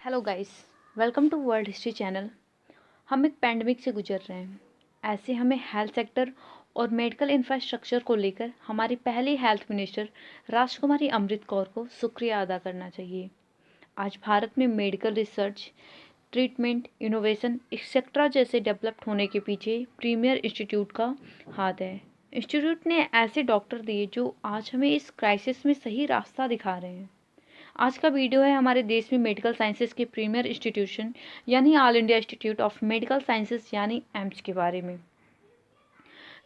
Hello guys, welcome to world history channel. हम एक pandemic से गुजर रहे हैं। ऐसे हमें हेल्थ सेक्टर और मेडिकल इंफ्रास्ट्रक्चर को लेकर हमारी पहली हेल्थ मिनिस्टर राजकुमारी अमृत कौर को शुक्रिया अदा करना चाहिए। आज भारत में medical research, treatment, innovation etcetera जैसे डेवलप्ड होने के पीछे प्रीमियर इंस्टीट्यूट का हाथ है। इंस्टीट्यूट ने ऐसे डॉक्टर दिए जो आज हमें इस क्राइसिस में सही रास्ता दिखा रहे हैं। आज का वीडियो है हमारे देश में मेडिकल साइंसेज के प्रीमियर इंस्टीट्यूशन यानी all India institute of medical sciences यानी एम्स के बारे में।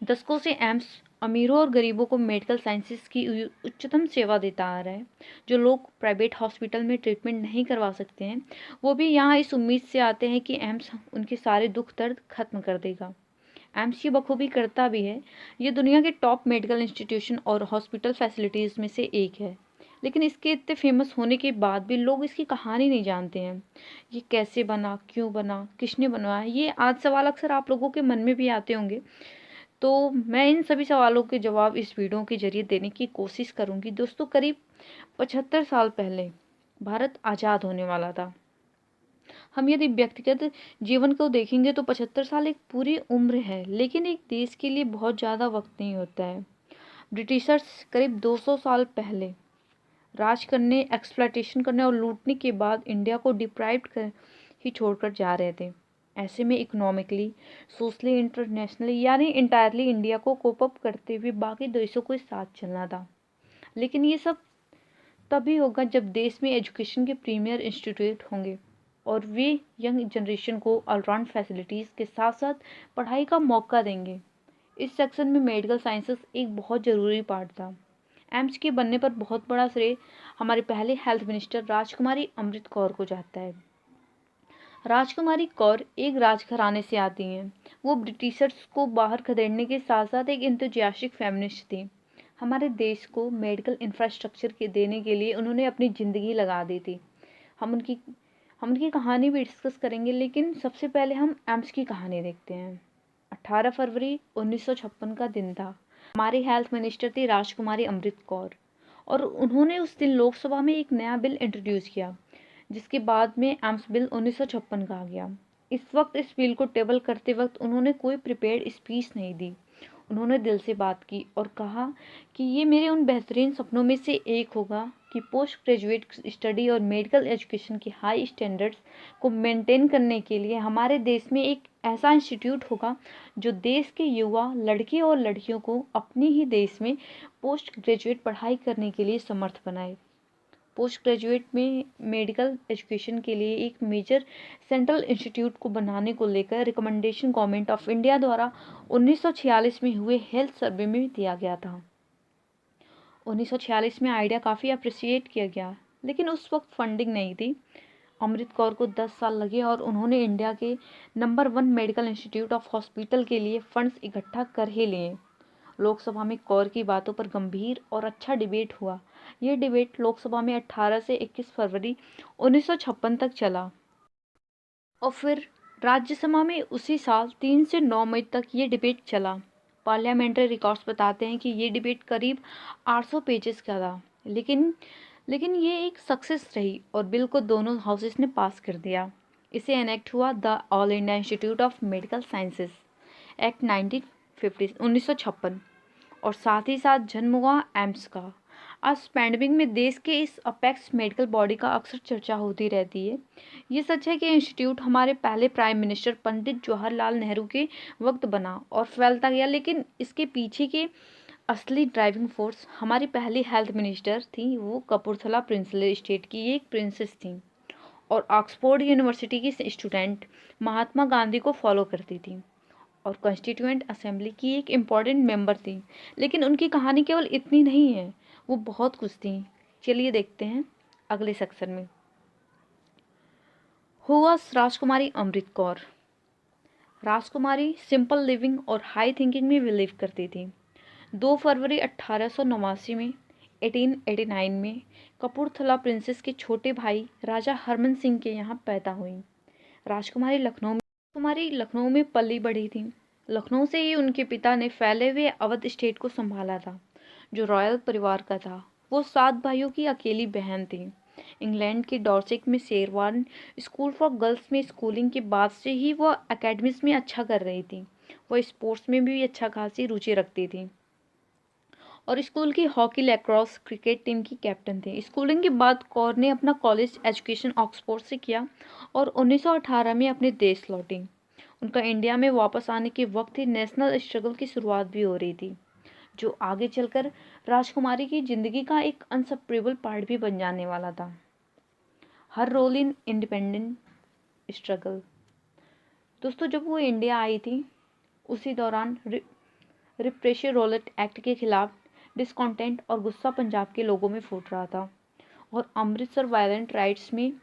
दशकों से एम्स अमीरों और गरीबों को मेडिकल साइंसेज की उच्चतम सेवा देता आ रहा है। जो लोग प्राइवेट हॉस्पिटल में ट्रीटमेंट नहीं करवा सकते हैं, वो भी यहाँ इस उम्मीद से आते हैं कि एम्स उनके सारे दुख दर्द खत्म कर देगा। एम्स ये बखूबी करता भी है। ये दुनिया के टॉप मेडिकल इंस्टीट्यूशन और हॉस्पिटल फैसिलिटीज़ में से एक है, लेकिन इसके इतने फेमस होने के बाद भी लोग इसकी कहानी नहीं जानते हैं। ये कैसे बना, क्यों बना, किसने बनवाया, ये आज सवाल अक्सर आप लोगों के मन में भी आते होंगे। तो मैं इन सभी सवालों के जवाब इस वीडियो के जरिए देने की कोशिश करूंगी। दोस्तों, करीब 75 साल पहले भारत आज़ाद होने वाला था। हम यदि व्यक्तिगत जीवन को देखेंगे तो 75 साल एक पूरी उम्र है, लेकिन एक देश के लिए बहुत ज़्यादा वक्त नहीं होता है। ब्रिटिशर्स करीब 200 साल पहले राज करने, एक्सप्लॉयटेशन करने और लूटने के बाद इंडिया को डिप्राइव्ड कर ही छोड़कर जा रहे थे। ऐसे में इकोनॉमिकली, सोशली, इंटरनेशनली यानी इंटायरली इंडिया को कोप अप करते हुए बाकी देशों के साथ चलना था। लेकिन ये सब तभी होगा जब देश में एजुकेशन के प्रीमियर इंस्टीट्यूट होंगे और वे यंग जनरेशन को ऑलराउंड फैसिलिटीज़ के साथ साथ पढ़ाई का मौका देंगे। इस सेक्शन में मेडिकल साइंसेस एक बहुत ज़रूरी पार्ट था। एम्स के बनने पर बहुत बड़ा श्रेय हमारे पहले हेल्थ मिनिस्टर राजकुमारी अमृत कौर को जाता है। राजकुमारी कौर एक राजघराने से आती हैं। वो ब्रिटिशर्स को बाहर खदेड़ने के साथ साथ एक इंतजियास्टिक फेमिनिस्ट थी। हमारे देश को मेडिकल इंफ्रास्ट्रक्चर के देने के लिए उन्होंने अपनी ज़िंदगी लगा दी थी। हम उनकी हम उनकी कहानी भी डिस्कस करेंगे, लेकिन सबसे पहले हम एम्स की कहानी देखते हैं। 18 फरवरी 1956 का दिन था। हमारी हेल्थ मिनिस्टर थी राजकुमारी अमृत कौर और उन्होंने उस दिन लोकसभा में एक नया बिल इंट्रोड्यूस किया, जिसके बाद में एम्स बिल 1956 का आ गया। इस वक्त इस बिल को टेबल करते वक्त उन्होंने कोई प्रिपेयर्ड स्पीच नहीं दी। उन्होंने दिल से बात की और कहा कि ये मेरे उन बेहतरीन सपनों में से एक होगा कि पोस्ट ग्रेजुएट स्टडी और मेडिकल एजुकेशन की हाई स्टैंडर्ड्स को मेंटेन करने के लिए हमारे देश में एक ऐसा इंस्टीट्यूट होगा जो देश के युवा लड़के और लड़कियों को अपने ही देश में पोस्ट ग्रेजुएट पढ़ाई करने के लिए समर्थ बनाए। पोस्ट ग्रेजुएट में मेडिकल एजुकेशन के लिए एक मेजर सेंट्रल इंस्टीट्यूट को बनाने को लेकर रिकमेंडेशन गवर्नमेंट ऑफ इंडिया द्वारा 1946 में हुए हेल्थ सर्वे में दिया गया था। 1946 में आइडिया काफ़ी अप्रिशिएट किया गया, लेकिन उस वक्त फंडिंग नहीं थी। अमृत कौर को 10 साल लगे और उन्होंने इंडिया के number 1 medical institute of hospital के लिए फंड्स इकट्ठा कर ही लिए। लोकसभा में कौर की बातों पर गंभीर और अच्छा डिबेट हुआ। ये डिबेट लोकसभा में 18 से 21 फरवरी 1956 तक चला और फिर राज्यसभा में उसी साल 3 से 9 मई तक ये डिबेट चला। पार्लियामेंट्री रिकॉर्ड्स बताते हैं कि ये डिबेट करीब 800 पेजेस का था, लेकिन ये एक सक्सेस रही और बिल को दोनों हाउसेस ने पास कर दिया। इसे एनेक्ट हुआ the all India institute of medical sciences act 1956 और साथ ही साथ जन्म हुआ एम्स का। आज पैंडमिक में देश के इस अपेक्स मेडिकल बॉडी का अक्सर चर्चा होती रहती है। ये सच है कि इंस्टीट्यूट हमारे पहले प्राइम मिनिस्टर पंडित जवाहरलाल नेहरू के वक्त बना और फैलता गया, लेकिन इसके पीछे के असली ड्राइविंग फोर्स हमारी पहली हेल्थ मिनिस्टर थी। वो कपूरथला प्रिंसले स्टेट की एक प्रिंसेस थी और ऑक्सफोर्ड यूनिवर्सिटी की स्टूडेंट महात्मा गांधी को फॉलो करती थी और कॉन्स्टिट्यूएंट असेंबली की एक इम्पॉर्टेंट मेंबर थी। लेकिन उनकी कहानी केवल इतनी नहीं है, वो बहुत कुछ थी। चलिए देखते हैं अगले सेक्शन में। Who was Rajkumari Amrit Kaur. Rajkumari simple living और हाई थिंकिंग में बिलीव करती थी। 2 फरवरी 1889 में 1889 में कपूरथला प्रिंसेस के छोटे भाई राजा हरमन सिंह के यहाँ पैदा हुई। राजकुमारी लखनऊ में पली बढ़ी थी। लखनऊ से ही उनके पिता ने फैले हुए अवध स्टेट को संभाला था, जो रॉयल परिवार का था। वो 7 भाइयों की अकेली बहन थी। इंग्लैंड के डॉर्सेट में शेरवान स्कूल फॉर गर्ल्स में स्कूलिंग के बाद से ही वह एकेडमिक्स में अच्छा कर रही थी। वह स्पोर्ट्स में भी अच्छा खासी रुचि रखती थी और स्कूल की हॉकी लैक्रोस क्रिकेट टीम की कैप्टन थी। स्कूलिंग के बाद कौर ने अपना कॉलेज एजुकेशन ऑक्सफोर्ड से किया और 1918 में अपने देश लौटी। उनका इंडिया में वापस आने के वक्त ही नेशनल स्ट्रगल की शुरुआत भी हो रही थी, जो आगे चलकर राजकुमारी की जिंदगी का एक अनसपरेबल पार्ट भी बन जाने वाला था। हर रोल इन इंडिपेंडेंट स्ट्रगल। दोस्तों, जब वो इंडिया आई थी उसी दौरान रिप्रेशन रोलेट एक्ट के खिलाफ डिसकॉन्टेंट और गुस्सा पंजाब के लोगों में फूट रहा था और अमृतसर वायलेंट राइट्स में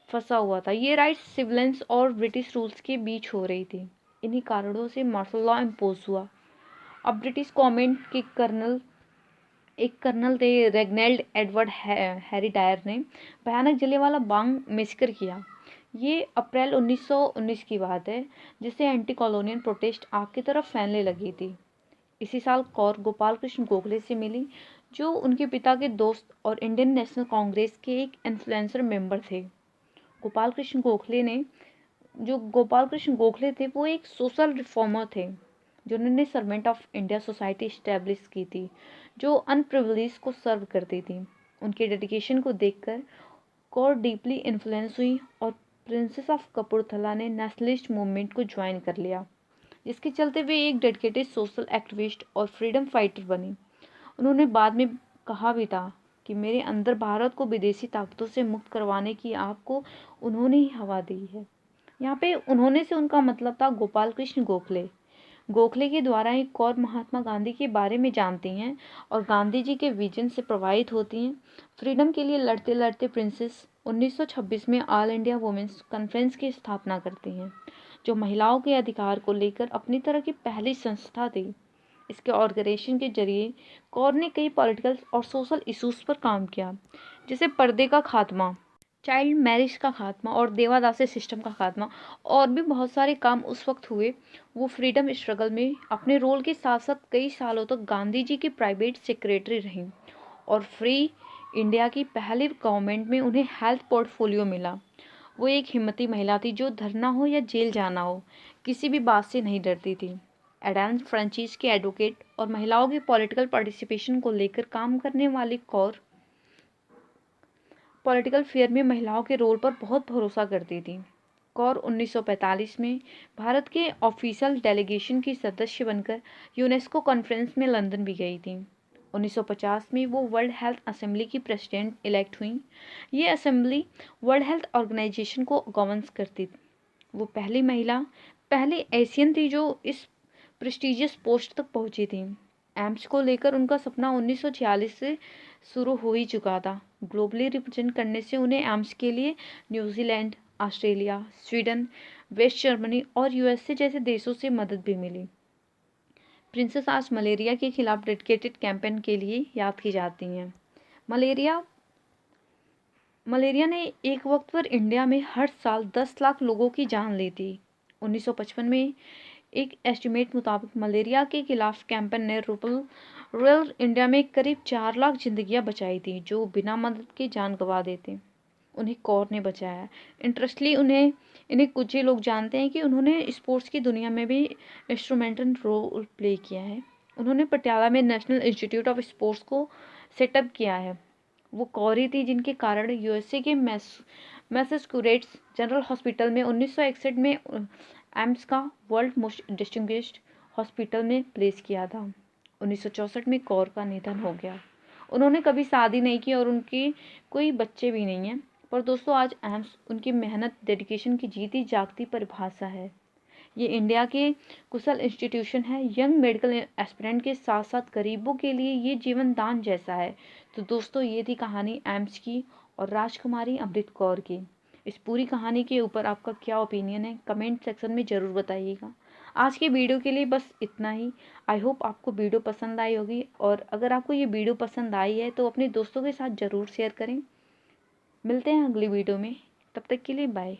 फंसा हुआ था। ये राइट्स सिविलियंस और ब्रिटिश रूल्स के बीच हो रही थी। इन्हीं कारणों से मार्शल लॉ इम्पोज हुआ। अब ब्रिटिश गवर्नमेंट के कर्नल थे रेगनल्ड एडवर्ड हैरी डायर ने भयानक जलियांवाला बाग मेसकर किया। ये अप्रैल 1919 की बात है, जिससे एंटी कॉलोनियल प्रोटेस्ट आग की तरफ फैलने लगी थी। इसी साल कौर गोपाल कृष्ण गोखले से मिली, जो उनके पिता के दोस्त और इंडियन नेशनल कांग्रेस के एक इन्फ्लुएंसर मेंबर थे। गोपाल कृष्ण गोखले थे वो एक सोशल रिफॉर्मर थे, जिन्होंने servant of India society establish की थी, जो अनप्रिविलेज को सर्व करती थी। उनके डेडिकेशन को देखकर कौर डीपली इन्फ्लुएंस हुई और प्रिंसेस ऑफ कपूरथला ने नेशनलिस्ट मूवमेंट को ज्वाइन कर लिया, जिसके चलते वे एक डेडिकेटेड सोशल एक्टिविस्ट और फ्रीडम फाइटर बनी। उन्होंने बाद में कहा भी था कि मेरे अंदर भारत को विदेशी ताकतों से मुक्त करवाने की आग को उन्होंने ही हवा दी है। यहाँ पे उन्होंने से उनका मतलब था गोपाल कृष्ण गोखले। गोखले के द्वारा ही कौर महात्मा गांधी के बारे में जानती हैं और गांधी जी के विजन से प्रभावित होती हैं। फ्रीडम के लिए लड़ते लड़ते प्रिंसेस 1926 में ऑल इंडिया वुमेन्स कॉन्फ्रेंस की स्थापना करती हैं, जो महिलाओं के अधिकार को लेकर अपनी तरह की पहली संस्था थी। इसके ऑर्गेनाइजेशन के जरिए कौर ने कई पॉलिटिकल और सोशल इश्यूज पर काम किया, जैसे पर्दे का खात्मा, चाइल्ड मैरिज का खात्मा और देवादासी सिस्टम का खात्मा, और भी बहुत सारे काम उस वक्त हुए। वो फ्रीडम स्ट्रगल में अपने रोल के साथ साथ कई सालों तक गांधी जी की प्राइवेट सेक्रेटरी रहीं और फ्री इंडिया की पहली गवर्नमेंट में उन्हें हेल्थ पोर्टफोलियो मिला। वो एक हिम्मती महिला थी, जो धरना हो या जेल जाना हो किसी भी बात से नहीं डरती थी। एडान फ्रांचीज के एडवोकेट और महिलाओं की पॉलिटिकल पार्टिसिपेशन को लेकर काम करने वाली कौर पॉलिटिकल फेयर में महिलाओं के रोल पर बहुत भरोसा करती थी। कौर 1945 में भारत के ऑफिशियल डेलीगेशन की सदस्य बनकर यूनेस्को कॉन्फ्रेंस में लंदन भी गई थी। 1950 में वो वर्ल्ड हेल्थ असेंबली की प्रेसिडेंट इलेक्ट हुई। ये असेंबली वर्ल्ड हेल्थ ऑर्गेनाइजेशन को गवर्न करती थी। वो पहली एशियन थी जो इस प्रेस्टिजियस पोस्ट तक पहुंची थी। एम्स को लेकर उनका सपना 1946 से शुरू हो ही चुका था। ग्लोबली रिप्रेजेंट करने से उन्हें एम्स के लिए New Zealand, Australia, Sweden, West Germany और यूएसए जैसे देशों से मदद भी मिली। प्रिंसेस आज मलेरिया के खिलाफ डेडिकेटेड कैंपेन के लिए याद की जाती हैं। मलेरिया ने एक वक्त पर इंडिया में हर साल 10 लाख लोगों की जान ली थी। 1955 में एक एस्टिमेट मुताबिक मलेरिया के खिलाफ कैंपेन ने रूरल इंडिया में करीब 4 लाख जिंदगियां बचाई थी, जो बिना मदद के जान गंवा देते। उन्हें कौर ने बचाया। इंटरेस्टली इन्हें कुछ ही लोग जानते हैं कि उन्होंने स्पोर्ट्स की दुनिया में भी इंस्ट्रूमेंटल रोल प्ले किया है। उन्होंने पटियाला में नेशनल इंस्टीट्यूट ऑफ स्पोर्ट्स को सेटअप किया है। वो कौर ही थी जिनके कारण यूएसए के मैसेच्यूसेट्स जनरल हॉस्पिटल में 1961 में एम्स का वर्ल्ड मोस्ट डिस्टिंग्विश्ड हॉस्पिटल में प्लेस किया था। 1964 में कौर का निधन हो गया। उन्होंने कभी शादी नहीं की और उनके कोई बच्चे भी नहीं हैं। पर दोस्तों, आज एम्स उनकी मेहनत, डेडिकेशन की जीती जागती परिभाषा है। ये इंडिया के कुशल इंस्टीट्यूशन है। यंग मेडिकल एस्पिरेंट के साथ साथ गरीबों के लिए ये जीवन दान जैसा है। तो दोस्तों, ये थी कहानी एम्स की और राजकुमारी अमृत कौर की। इस पूरी कहानी के ऊपर आपका क्या ओपिनियन है, कमेंट सेक्शन में ज़रूर बताइएगा। आज के वीडियो के लिए बस इतना ही। आई होप आपको वीडियो पसंद आई होगी, और अगर आपको ये वीडियो पसंद आई है तो अपने दोस्तों के साथ ज़रूर शेयर करें। मिलते हैं अगली वीडियो में, तब तक के लिए बाय।